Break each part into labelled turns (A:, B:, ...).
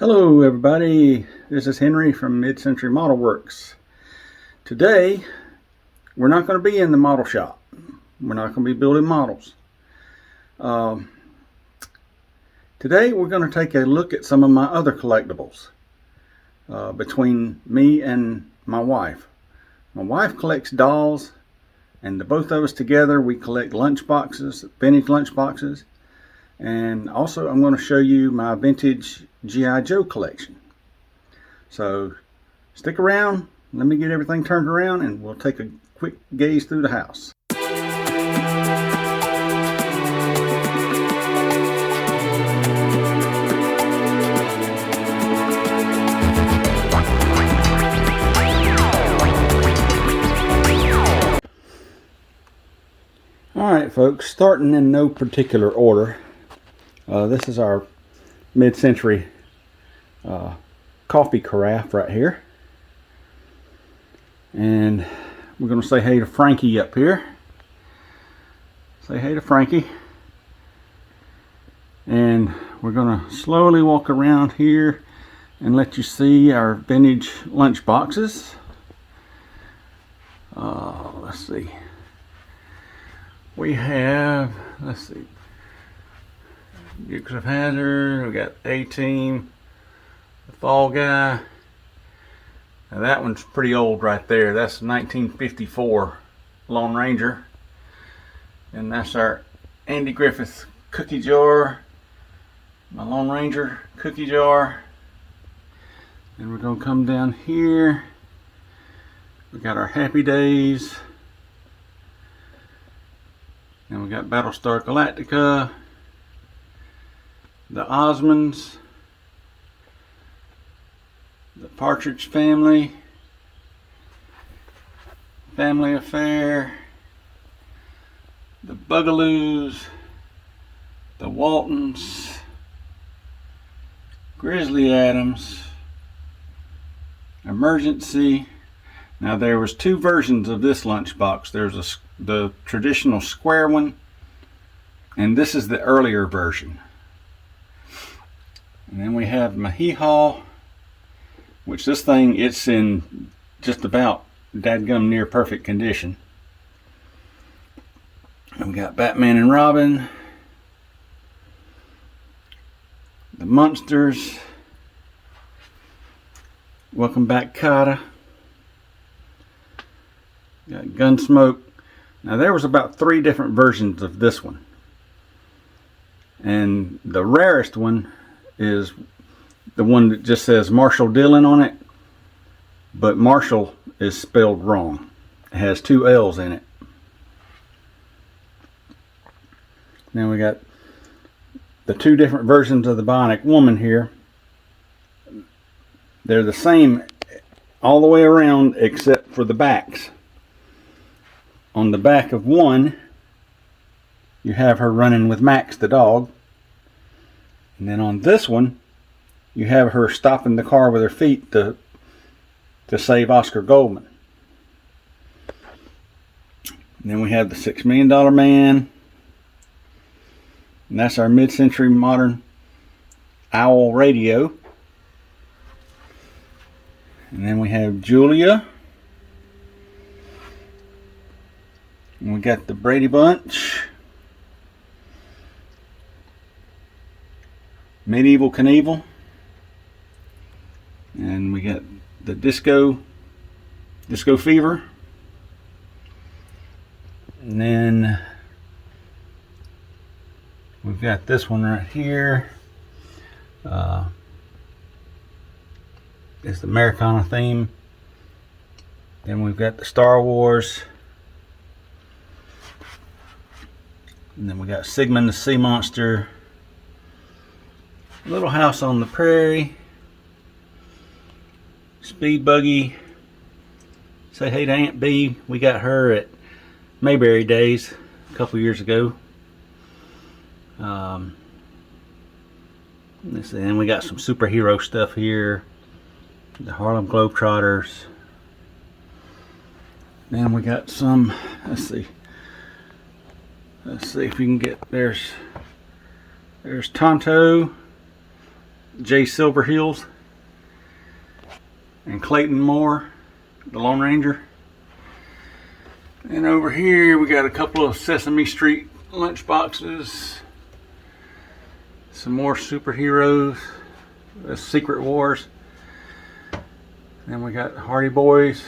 A: Hello everybody, this is Henry from Mid-Century Model Works. Today we're not going to be in the model shop. We're not going to be building models. Today we're going to take a look at some of my other collectibles between me and my wife. My wife collects dolls, and the both of us together we collect lunch boxes, vintage lunch boxes. And also I'm going to show you my vintage G.I. Joe collection. So stick around, let me get everything turned around and we'll take a quick gaze through the house. Alright folks, starting in no particular order. This is our mid-century coffee carafe right here. And we're going to say hey to Frankie up here. Say hey to Frankie. And we're going to slowly walk around here and let you see our vintage lunch boxes. Let's see. We have, let's see, Dukes of Hazzard, we got A-Team, the Fall Guy. Now that one's pretty old right there. That's 1954 Lone Ranger. And that's our Andy Griffith cookie jar, my Lone Ranger cookie jar. And we're going to come down here. We got our Happy Days. And we got Battlestar Galactica. The Osmonds, the Partridge Family, Family Affair, the Bugaloos, the Waltons, Grizzly Adams, Emergency. Now there was two versions of this lunchbox. There's the traditional square one, and this is the earlier version. And then we have my Hee-Haw, which this thing, it's in just about dadgum near perfect condition. And we got Batman and Robin, the Munsters, Welcome Back Kotter, got Gunsmoke. Now there was about 3 different versions of this one. And the rarest one is the one that just says Marshall Dillon on it, but Marshall is spelled wrong. It has 2 L's in it. Now we got the 2 different versions of the Bionic Woman here. They're the same all the way around except for the backs. On the back of one, you have her running with Max the dog. And then on this one, you have her stopping the car with her feet to save Oscar Goldman. And then we have the $6 Million Man. And that's our mid-century modern owl radio. And then we have Julia. And we got the Brady Bunch. Medieval Knievel. And we got the Disco Fever. And then we've got this one right here. It's the Americana theme. Then we've got the Star Wars. And then we got Sigmund the Sea Monster. Little House on the Prairie, Speed Buggy. Say hey to Aunt B. We got her at Mayberry Days a couple years ago. Let's see, and we got some superhero stuff here. The Harlem Globetrotters. Then we got some, let's see if we can get, there's Tonto, Jay Silverheels and Clayton Moore, the Lone Ranger. And over here we got a couple of Sesame Street lunch boxes, some more superheroes, Secret Wars. Then we got Hardy Boys.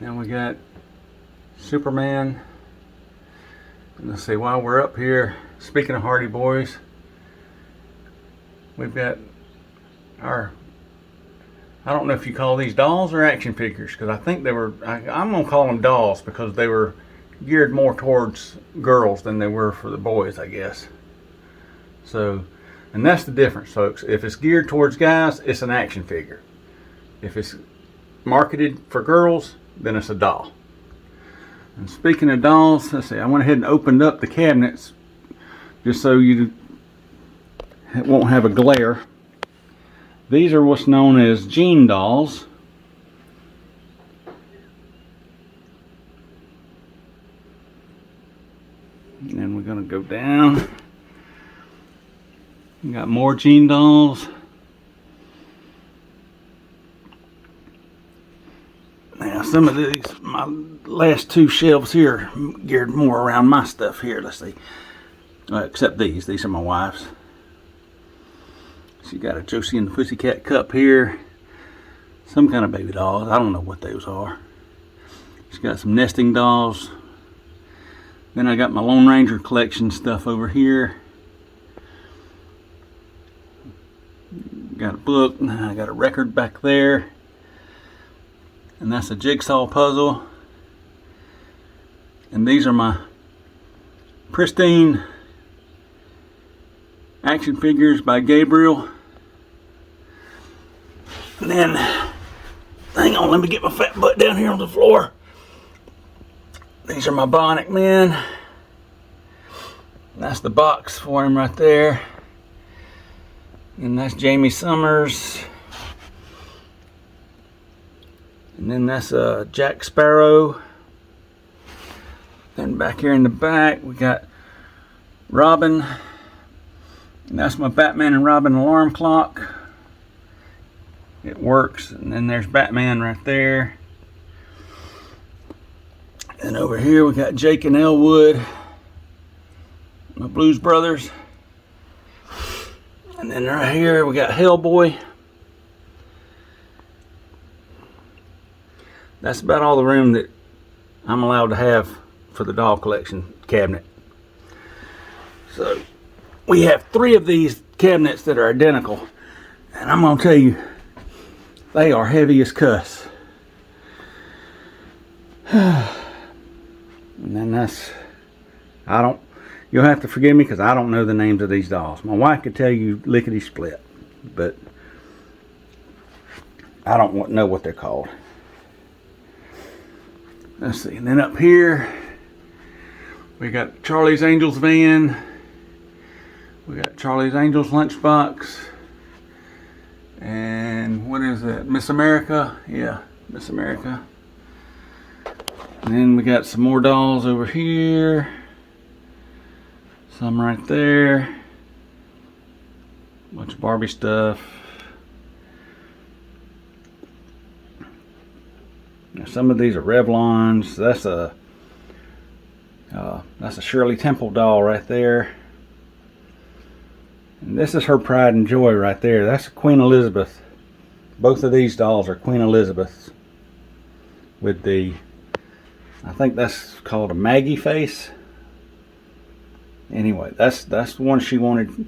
A: Then we got Superman. And let's see, while we're up here, speaking of Hardy Boys, we've got our, I don't know if you call these dolls or action figures, because I think they were, I'm going to call them dolls because they were geared more towards girls than they were for the boys, I guess. So, and that's the difference, folks. If it's geared towards guys, it's an action figure. If it's marketed for girls, then it's a doll. And speaking of dolls, let's see, I went ahead and opened up the cabinets just so you won't have a glare. These are what's known as Gene dolls. And then we're going to go down. We got more Gene dolls. Now some of these, my last two shelves here, geared more around my stuff here. Let's see. Except these are my wife's. She got a Josie and the Pussycat cup here. Some kind of baby dolls. I don't know what those are. She's got some nesting dolls. Then I got my Lone Ranger collection stuff over here. Got a book. I got a record back there. And that's a jigsaw puzzle. And these are my pristine action figures by Gabriel. And then, hang on, let me get my fat butt down here on the floor. These are my Bionic Men. That's the box for him right there. And that's Jamie Summers. And then that's Jack Sparrow. Then back here in the back we got Robin. And that's my Batman and Robin alarm clock. It works. And then there's Batman right there. And over here we got Jake and Elwood, my Blues Brothers. And then right here we got Hellboy. That's about all the room that I'm allowed to have for the doll collection cabinet. So we have 3 of these cabinets that are identical, and I'm gonna tell you, they are heavy as cuss. And then that's, you'll have to forgive me because I don't know the names of these dolls. My wife could tell you lickety split, but I don't know what they're called. Let's see, and then up here we got Charlie's Angels van. We got Charlie's Angels lunchbox. And what is that? Miss America? Yeah, Miss America. And then we got some more dolls over here. Some right there. Bunch of Barbie stuff. Now some of these are Revlons. That's a Shirley Temple doll right there. And this is her pride and joy right there. That's Queen Elizabeth. Both of these dolls are Queen Elizabeths. With the, I think that's called a Maggie face. Anyway, that's the one she wanted.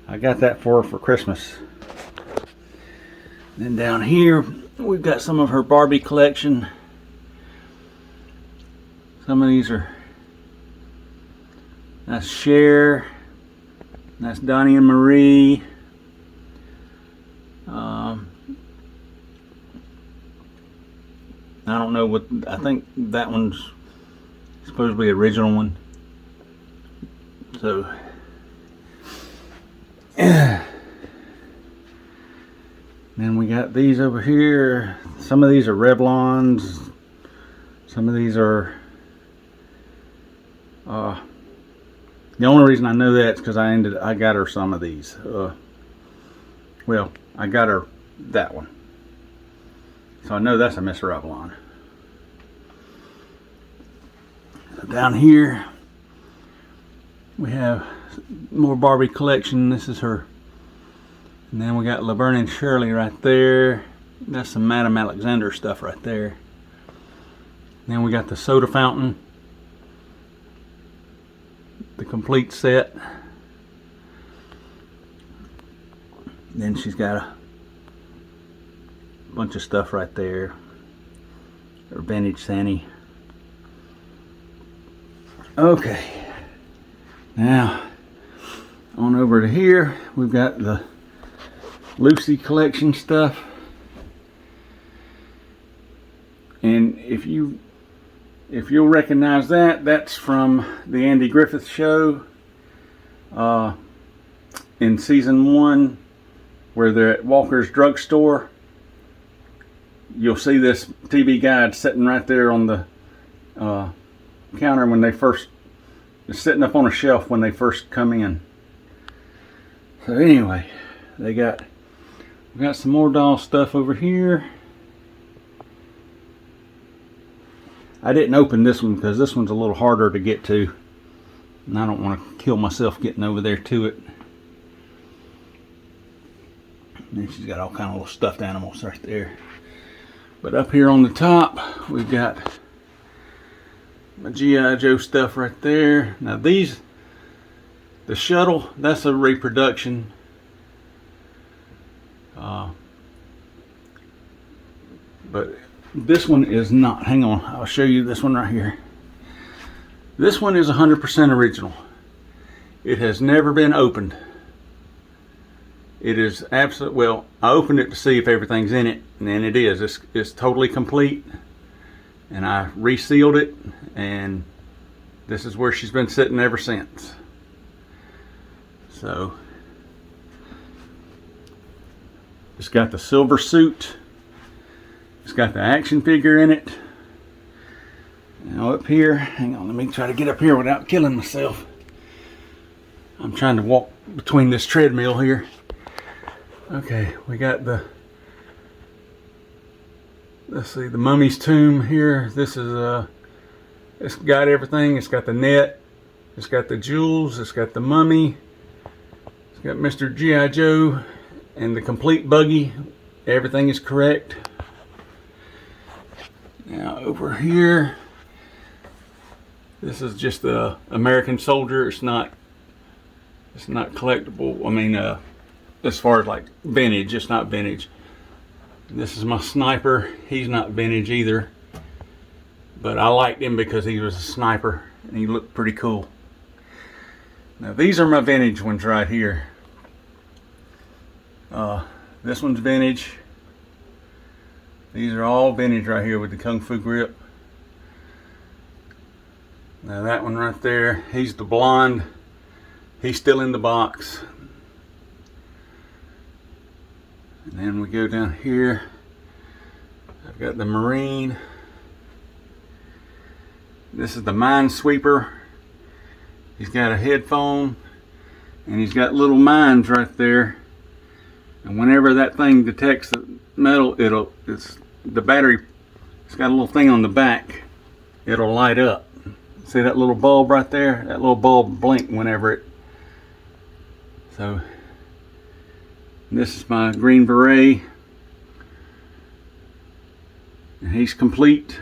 A: I got that for her for Christmas. Then down here we've got some of her Barbie collection. Some of these are, that's Cher, that's Donnie and Marie. I don't know what, I think that one's supposed to be the original one. So then we got these over here. Some of these are Revlons. Some of these are The only reason I know that is because I got her some of these. Well, I got her that one. So I know that's a Miss Revlon. So down here, we have more Barbie collection. This is her. And then we got Laverne and Shirley right there. That's some Madame Alexander stuff right there. Then we got the soda fountain, the complete set. Then she's got a bunch of stuff right there. Her vintage Sanny. Okay, now on over to here, we've got the Lucy collection stuff. And if you'll recognize that, that's from the Andy Griffith show in season 1, where they're at Walker's drugstore. You'll see this TV guide sitting right there on the counter when they first, it's sitting up on a shelf when they first come in. So anyway, we got some more doll stuff over here. I didn't open this one because this one's a little harder to get to, and I don't want to kill myself getting over there to it. And then she's got all kind of little stuffed animals right there. But up here on the top, we've got my G.I. Joe stuff right there. Now these, the shuttle, that's a reproduction. But this one is not. Hang on, I'll show you this one right here. This one is 100% original. It has never been opened. It is absolute. Well, I opened it to see if everything's in it, and it is. It's totally complete. And I resealed it, and this is where she's been sitting ever since. So it's got the silver suit. It's got the action figure in it. Now up here, hang on, let me try to get up here without killing myself. I'm trying to walk between this treadmill here. Okay, we got the, let's see, the mummy's tomb here. This is it's got everything. It's got the net, it's got the jewels, it's got the mummy, it's got Mr. G.I. Joe, and the complete buggy. Everything is correct. Now over here, this is just the American Soldier. It's not collectible. I mean, as far as like vintage, it's not vintage. This is my sniper. He's not vintage either, but I liked him because he was a sniper and he looked pretty cool. Now these are my vintage ones right here. This one's vintage. These are all vintage right here with the Kung Fu grip. Now that one right there, he's the blonde. He's still in the box. And then we go down here. I've got the Marine. This is the Minesweeper. He's got a headphone, and he's got little mines right there. And whenever that thing detects the metal, it's the battery. It's got a little thing on the back. It'll light up. See that little bulb right there? That little bulb blink whenever it. So this is my Green Beret, and he's complete.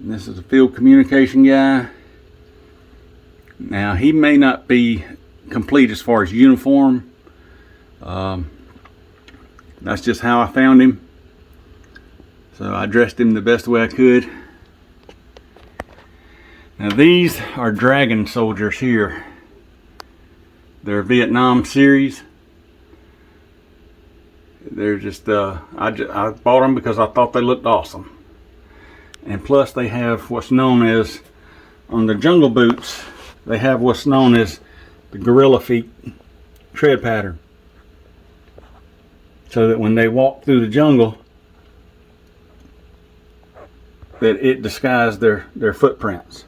A: And this is a field communication guy. Now he may not be complete as far as uniform. That's just how I found him. So I dressed him the best way I could. Now these are Dragon Soldiers here. They're Vietnam series. They're just, I bought them because I thought they looked awesome. And plus they have what's known as, on the Jungle Boots, they have what's known as the gorilla feet tread pattern. So that when they walk through the jungle, that it disguised their footprints.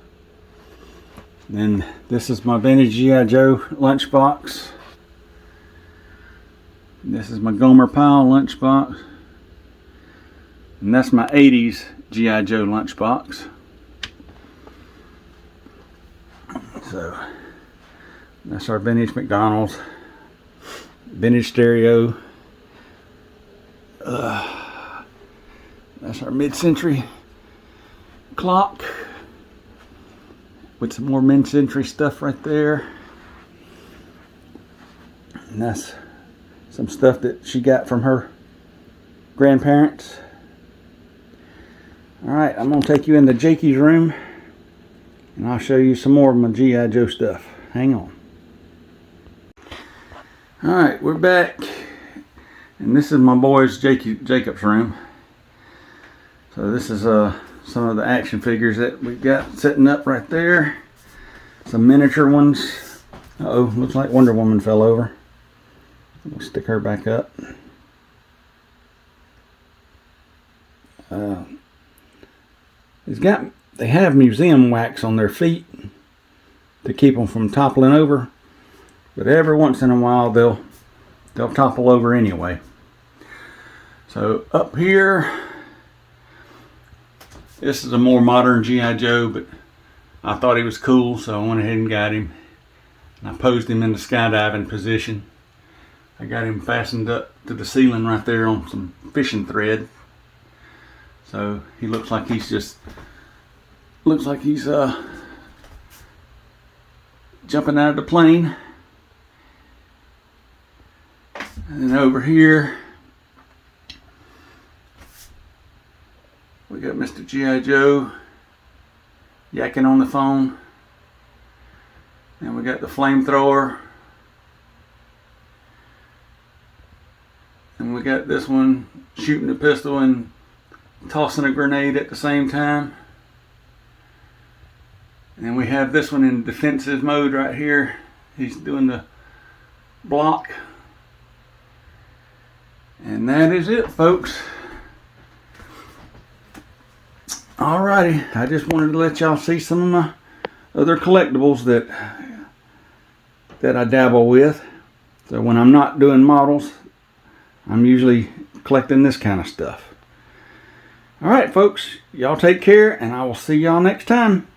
A: Then this is my vintage G.I. Joe lunchbox. This is my Gomer Pyle lunchbox. And that's my 80s G.I. Joe lunchbox. So that's our vintage McDonald's, vintage stereo. That's our mid-century clock with some more mid-century stuff right there. And that's some stuff that she got from her grandparents. Alright, I'm going to take you into Jakey's room and I'll show you some more of my G.I. Joe stuff. Hang on. Alright, we're back. And this is my boy's Jacob's room. So this is some of the action figures that we've got sitting up right there. Some miniature ones. Uh-oh, looks like Wonder Woman fell over. We'll stick her back up. They have museum wax on their feet to keep them from toppling over, but every once in a while they'll topple over anyway. So up here, this is a more modern G.I. Joe, but I thought he was cool, so I went ahead and got him. And I posed him in the skydiving position. I got him fastened up to the ceiling right there on some fishing thread. So he looks like he's jumping out of the plane. And then over here we got Mr. G.I. Joe yakking on the phone. And we got the flamethrower. And we got this one shooting a pistol and tossing a grenade at the same time. And we have this one in defensive mode right here. He's doing the block. And that is it, folks. Alrighty, I just wanted to let y'all see some of my other collectibles that I dabble with. So when I'm not doing models, I'm usually collecting this kind of stuff. Alright folks, y'all take care and I will see y'all next time.